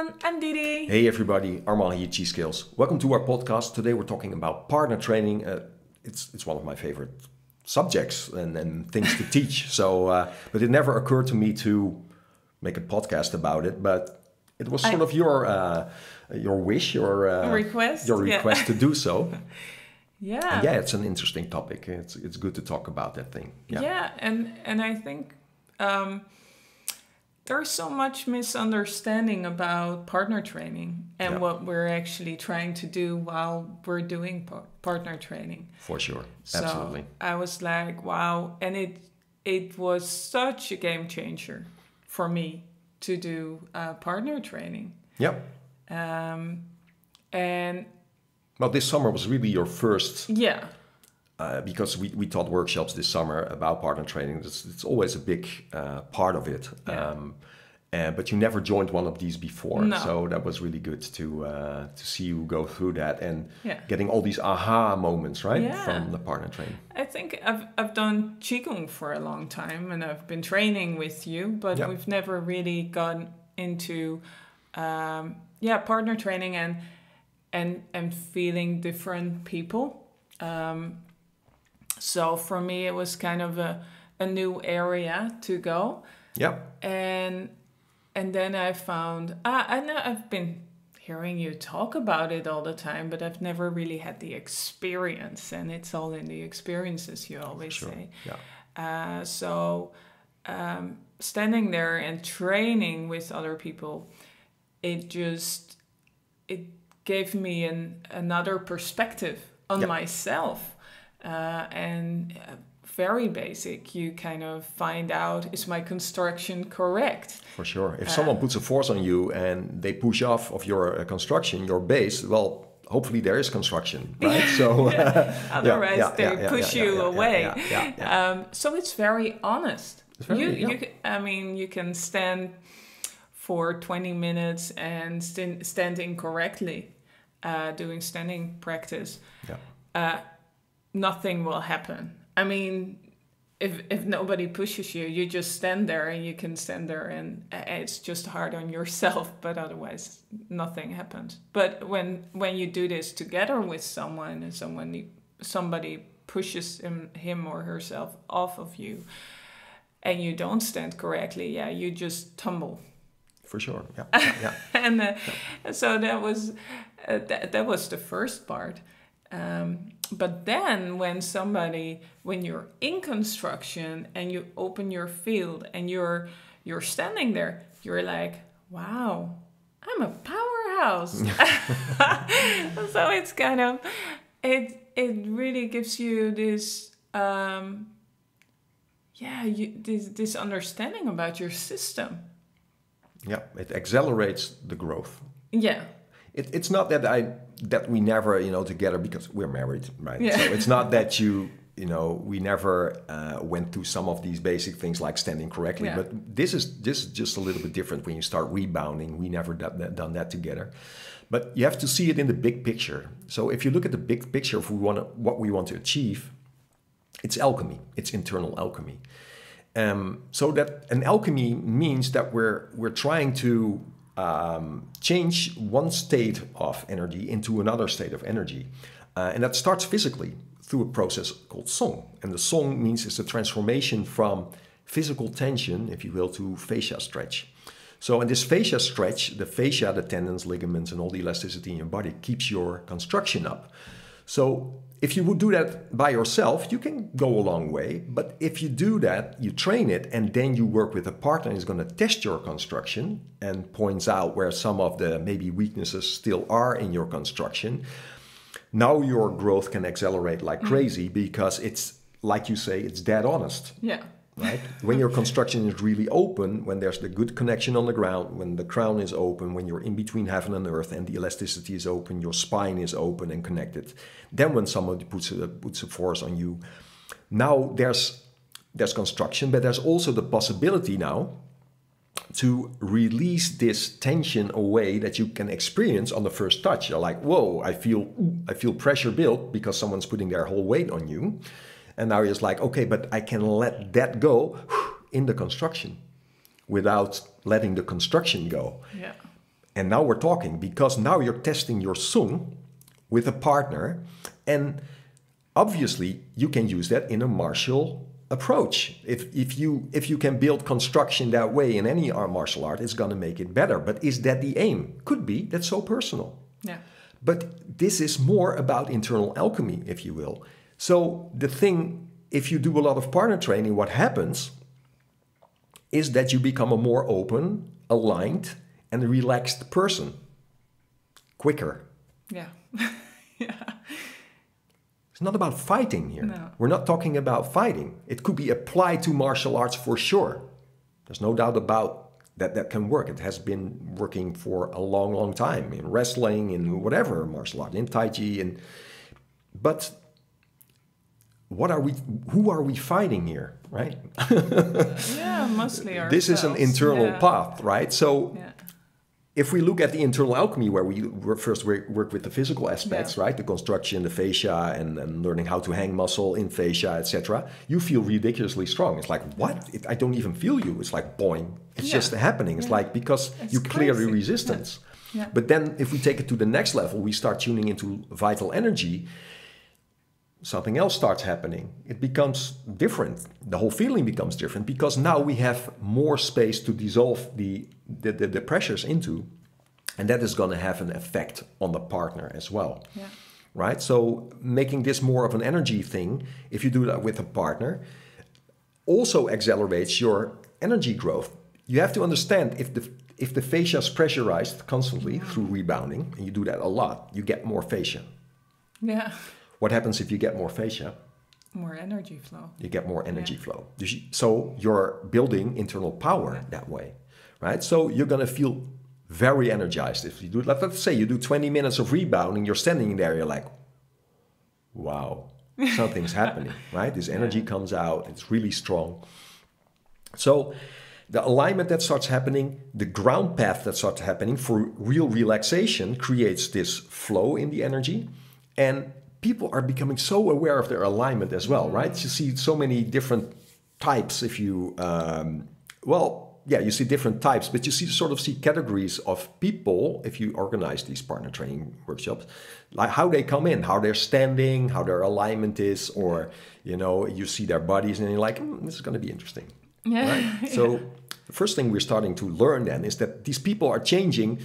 everyone, I'm Didi. Hey everybody, Armal here, Chi Skills. Welcome to our podcast. Today we're talking about partner training. It's one of my favorite subjects and things to teach. But it never occurred to me to make a podcast about it. But it was sort of your wish, your request to do so. Yeah. And it's an interesting topic. It's good to talk about that thing. Yeah, and I think there's so much misunderstanding about partner training and what we're actually trying to do while we're doing partner training. For sure, So absolutely. I was like, wow, and it was such a game changer for me to do partner training. Yep. And well, this summer was really your first. yeah. Because we taught workshops this summer about partner training. It's always a big part of it. Yeah. But you never joined one of these before. No. So that was really good to see you go through that and getting all these aha moments, right? From the partner training. I think I've done Qigong for a long time and I've been training with you, but we've never really gone into partner training and feeling different people. So for me, it was kind of a new area to go. Yeah. And then I found, I know I've been hearing you talk about it all the time, but I've never really had the experience. And it's all in the experiences, you always say. Yeah. So standing there and training with other people, it gave me another perspective on myself. Very basic, you kind of find out, is my construction correct? For sure. If someone puts a force on you and they push off of your construction, your base, well, hopefully there is construction, right? So otherwise they push you away. So it's very honest. You can stand for 20 minutes and stand incorrectly, doing standing practice. Nothing will happen. I mean, if nobody pushes you, you just stand there and you can stand there and it's just hard on yourself, but otherwise nothing happens. But when you do this together with someone and somebody pushes him or herself off of you and you don't stand correctly, you just tumble. For sure, And so that was the first part. But then when you're in construction and you open your field and you're standing there, you're like, wow, I'm a powerhouse. So it's kind of, it really gives you this, this understanding about your system. Yeah, it accelerates the growth. Yeah. It's not that we never, together, because we're married, right? Yeah. So it's not that we never went through some of these basic things like standing correctly. Yeah. But this is just a little bit different when you start rebounding. We never done that together. But you have to see it in the big picture. So if you look at the big picture of what we want to achieve, it's alchemy. It's internal alchemy. So that an alchemy means that we're trying to change one state of energy into another state of energy. And that starts physically through a process called song. And the song means it's a transformation from physical tension, if you will, to fascia stretch. So in this fascia stretch, the fascia, the tendons, ligaments, and all the elasticity in your body keeps your construction up. So if you would do that by yourself, you can go a long way. But if you do that, you train it, and then you work with a partner who's going to test your construction and points out where some of the maybe weaknesses still are in your construction. Now your growth can accelerate like crazy because it's, like you say, it's dead honest. Yeah. Right? When your construction is really open, when there's the good connection on the ground, when the crown is open, when you're in between heaven and earth and the elasticity is open, your spine is open and connected. Then when somebody puts a force on you, now there's construction, but there's also the possibility now to release this tension away that you can experience on the first touch. You're like, whoa, I feel pressure built because someone's putting their whole weight on you. And now you're just like, okay, but I can let that go in the construction without letting the construction go. Yeah. And now we're talking, because now you're testing your sung with a partner, and obviously you can use that in a martial approach. If you can build construction that way in any martial art, it's going to make it better. But is that the aim? Could be. That's so personal. Yeah. But this is more about internal alchemy, if you will. So the thing, if you do a lot of partner training, what happens is that you become a more open, aligned, and relaxed person quicker. Yeah. Yeah. It's not about fighting here. No. We're not talking about fighting. It could be applied to martial arts for sure. There's no doubt about that can work. It has been working for a long, long time in wrestling, in whatever martial art, in Tai Chi. But who are we fighting here, right? Yeah, mostly ourselves. This is an internal yeah. path, right? So Yeah. if we look at the internal alchemy, where we first work with the physical aspects, right? The construction, the fascia, and learning how to hang muscle in fascia, etc. You feel ridiculously strong. It's like, what? I don't even feel you. It's like, boing. It's just happening. It's like, because you clear the resistance. Yeah. Yeah. But then if we take it to the next level, we start tuning into vital energy, something else starts happening. It becomes different. The whole feeling becomes different, because now we have more space to dissolve the pressures into, and that is going to have an effect on the partner as well. Yeah. Right? So making this more of an energy thing, if you do that with a partner, also accelerates your energy growth. You have to understand, if the fascia is pressurized constantly through rebounding, and you do that a lot, you get more fascia. Yeah. What happens if you get more fascia? More energy flow. You get more energy flow. So you're building internal power that way, right? So you're going to feel very energized if you do. Let's say you do 20 minutes of rebounding. You're standing there. You're like, wow, something's happening, right? This energy comes out. It's really strong. So the alignment that starts happening, the ground path that starts happening for real relaxation creates this flow in the energy, and people are becoming so aware of their alignment as well, right? You see so many different types. If you, you see different types, but you see categories of people if you organize these partner training workshops, like how they come in, how they're standing, how their alignment is, or, you see their bodies and you're like, this is going to be interesting. Yeah. Right? So the first thing we're starting to learn then is that these people are changing.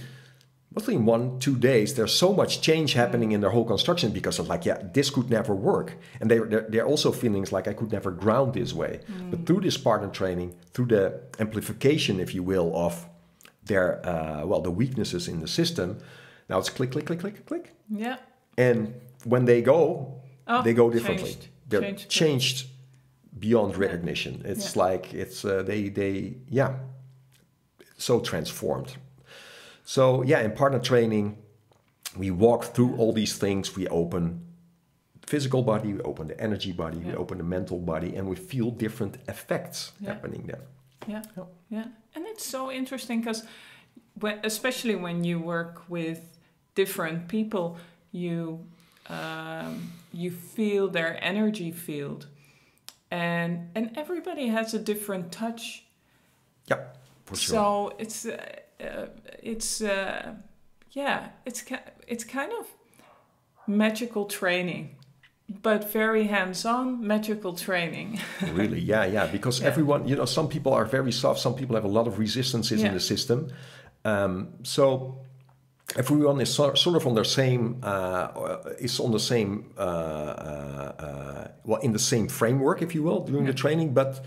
Within 1-2 days, there's so much change happening in their whole construction, because of like, this could never work. And they're also feeling like, I could never ground this way. But through this partner training, through the amplification, if you will, of their, the weaknesses in the system, now it's click, click, click, click, click. Yeah. And when they go differently. They're changed beyond recognition. It's like, so transformed. So in partner training, we walk through all these things. We open the physical body, we open the energy body, we open the mental body, and we feel different effects happening there. Yeah. And it's so interesting, because especially when you work with different people, you feel their energy field, and everybody has a different touch. Yeah, for sure. So it's kind of magical training, but very hands-on magical training. Really, because everyone, some people are very soft, some people have a lot of resistances in the system. So everyone is sort of on their same, in the same framework, if you will, during the training, but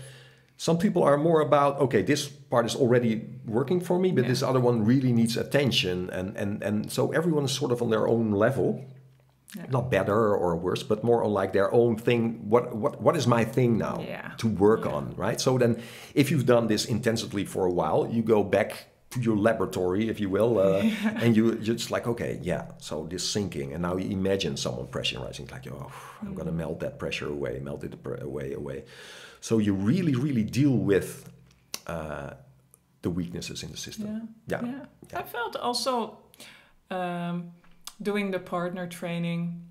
some people are more about, okay, this part is already working for me, but this other one really needs attention. And so everyone is sort of on their own level, not better or worse, but more on like their own thing. What is my thing now to work on, right? So then if you've done this intensively for a while, you go back to your laboratory, if you will, and you're just like, okay, so this sinking. And now you imagine someone pressurizing, like, I'm going to melt that pressure away, melt it away. So you really, really deal with the weaknesses in the system. Yeah. I felt also doing the partner training,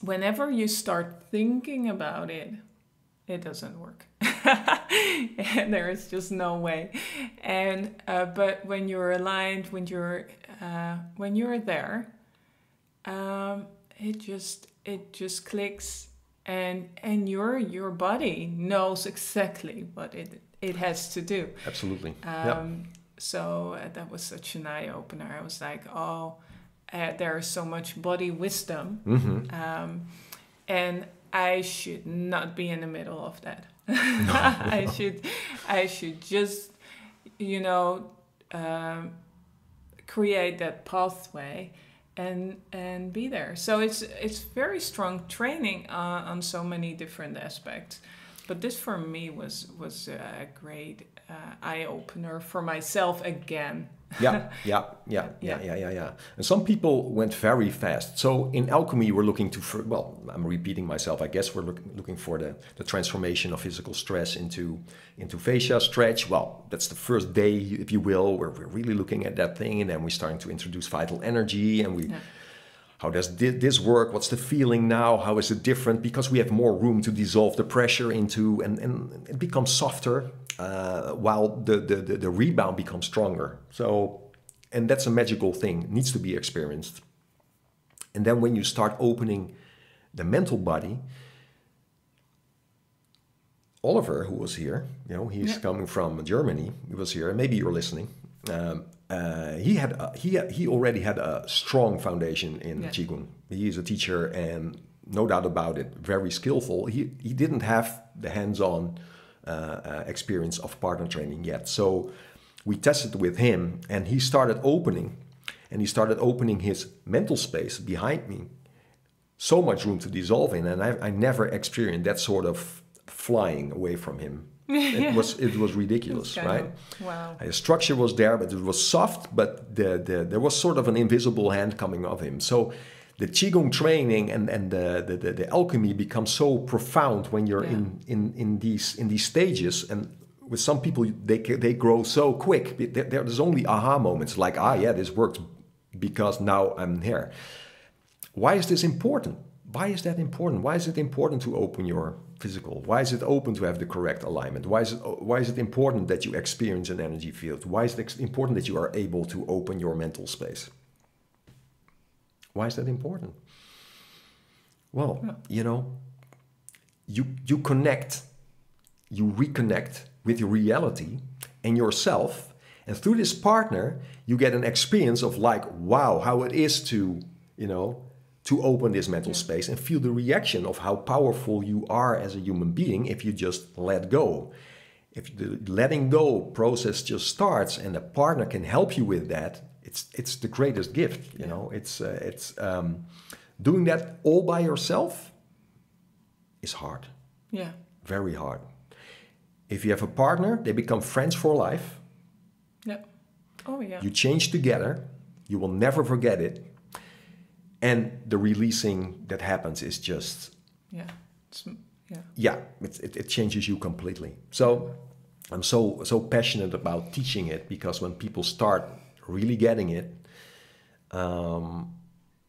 whenever you start thinking about it, it doesn't work. And there is just no way. And but when you're aligned, when you're there, it just clicks, and your body knows exactly what it has to do. Absolutely. So that was such an eye opener. I was like, oh, there is so much body wisdom, and I should not be in the middle of that. I should just, create that pathway and be there. So it's very strong training on so many different aspects. But this for me was a great eye opener for myself again. Yeah. And some people went very fast. So in alchemy, we're looking to, I'm repeating myself. I guess we're looking for the transformation of physical stress into fascia stretch. Well, that's the first day, if you will, where we're really looking at that thing, and then we're starting to introduce vital energy, and how does this work? What's the feeling now? How is it different? Because we have more room to dissolve the pressure into, and it becomes softer, while the rebound becomes stronger. So, and that's a magical thing, it needs to be experienced. And then when you start opening the mental body, Oliver, who was here, he's coming from Germany, he was here, and maybe you're listening. He already had a strong foundation in Qigong. He is a teacher, and no doubt about it, very skillful. He didn't have the hands-on experience of partner training yet. So we tested with him, and he started opening his mental space behind me. So much room to dissolve in, and I never experienced that sort of flying away from him. It was ridiculous, right? Wow. The structure was there, but it was soft, but there was sort of an invisible hand coming of him. So the Qigong training and the alchemy becomes so profound when you're in these stages. And with some people, they grow so quick. There's only aha moments, like, this worked because now I'm here. Why is this important? Why is that important? Why is it important to open your physical? Why is it open to have the correct alignment? Why is it important that you experience an energy field? Why is it important that you are able to open your mental space? Why is that important? Well, you connect, you reconnect with your reality and yourself, and through this partner, you get an experience of like, wow, how it is to open this mental space and feel the reaction of how powerful you are as a human being if you just let go. If the letting go process just starts and a partner can help you with that, it's the greatest gift. It's doing that all by yourself is hard. Yeah. Very hard. If you have a partner, they become friends for life. Yeah. Oh yeah. You change together. You will never forget it. And the releasing that happens is just... it changes you completely. So I'm so passionate about teaching it, because when people start really getting it,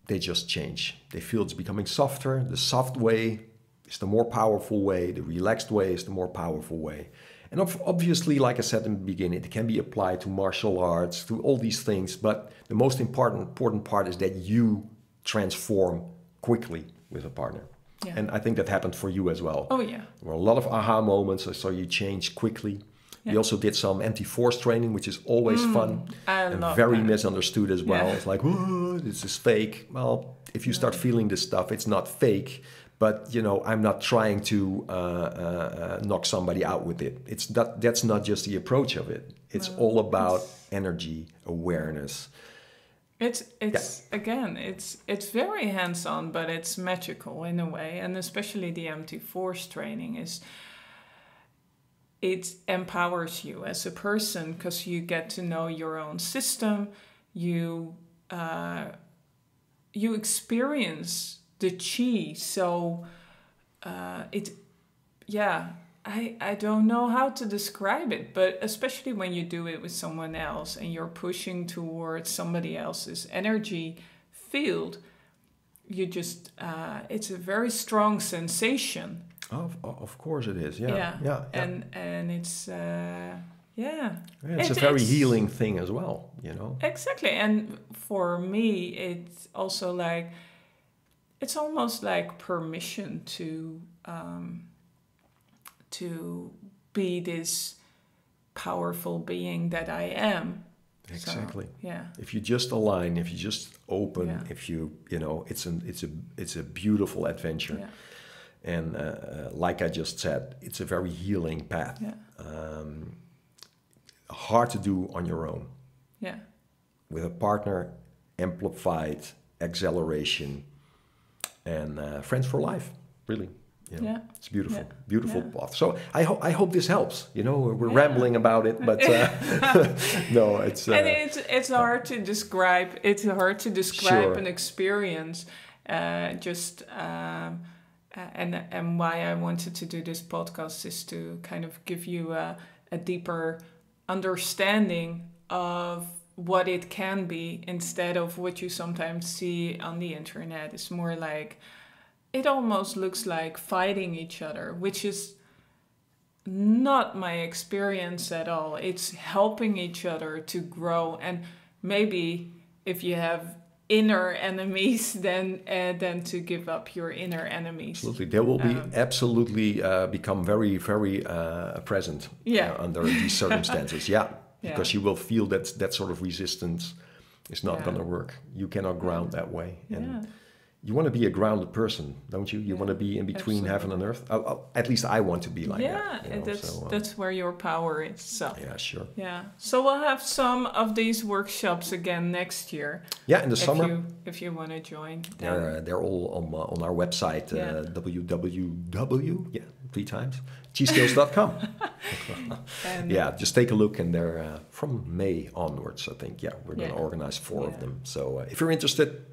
they just change. They feel it's becoming softer. The soft way is the more powerful way. The relaxed way is the more powerful way. And obviously, like I said in the beginning, it can be applied to martial arts, to all these things. But the most important part is that you transform quickly with a partner. Yeah. And I think that happened for you as well. Oh, yeah. There were a lot of aha moments, so you changed quickly. Yeah. We also did some anti-force training, which is always fun. And very misunderstood as well. Yeah. It's like, oh, this is fake. Well, if you start feeling this stuff, it's not fake. But, I'm not trying to knock somebody out with it. That's not just the approach of it. It's all about energy, awareness. It's very hands-on, but it's magical in a way, and especially the anti-force training it empowers you as a person, because you get to know your own system. You experience the chi, so I don't know how to describe it, but especially when you do it with someone else and you're pushing towards somebody else's energy field, you just, it's a very strong sensation. Of course it is. Yeah. Yeah. Yeah. Yeah. And it's yeah. Yeah, it's a very healing thing as well, you know. Exactly. And for me, it's also like, it's almost like permission to be this powerful being that I am. Exactly. So, yeah. If you just align, if you just open, Yeah. if you know, it's a beautiful adventure. Yeah. And like I just said, it's a very healing path. Yeah. Hard to do on your own. Yeah. With a partner, amplified acceleration, and friends for life. Really, you know, Yeah. it's beautiful, Yeah. beautiful Yeah. path. So I hope this helps. You know, we're rambling about it, but no, it's and it's hard to describe. It's hard to describe Sure. an experience. And why I wanted to do this podcast is to kind of give you a deeper understanding of what it can be, instead of what you sometimes see on the internet. It's more like, it almost looks like fighting each other, which is not my experience at all. It's helping each other to grow. And maybe if you have inner enemies, then to give up your inner enemies. Absolutely, they will be absolutely become very, very present under these circumstances. Yeah, because you will feel that sort of resistance is not going to work. You cannot ground that way. And you want to be a grounded person, don't you? You want to be in between heaven and earth. At least I want to be like that. Yeah, that's where your power is. So yeah, sure. Yeah, so we'll have some of these workshops again next year. Yeah, in the summer. If you want to join. They're all on our website, www, 3 times, gskills.com. Yeah, just take a look, and they're from May onwards, I think. Yeah, we're going to organize 4 of them. So if you're interested,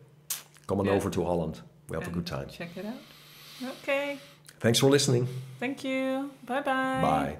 come on over to Holland. We'll have a good time. Check it out. Okay. Thanks for listening. Thank you. Bye-bye. Bye.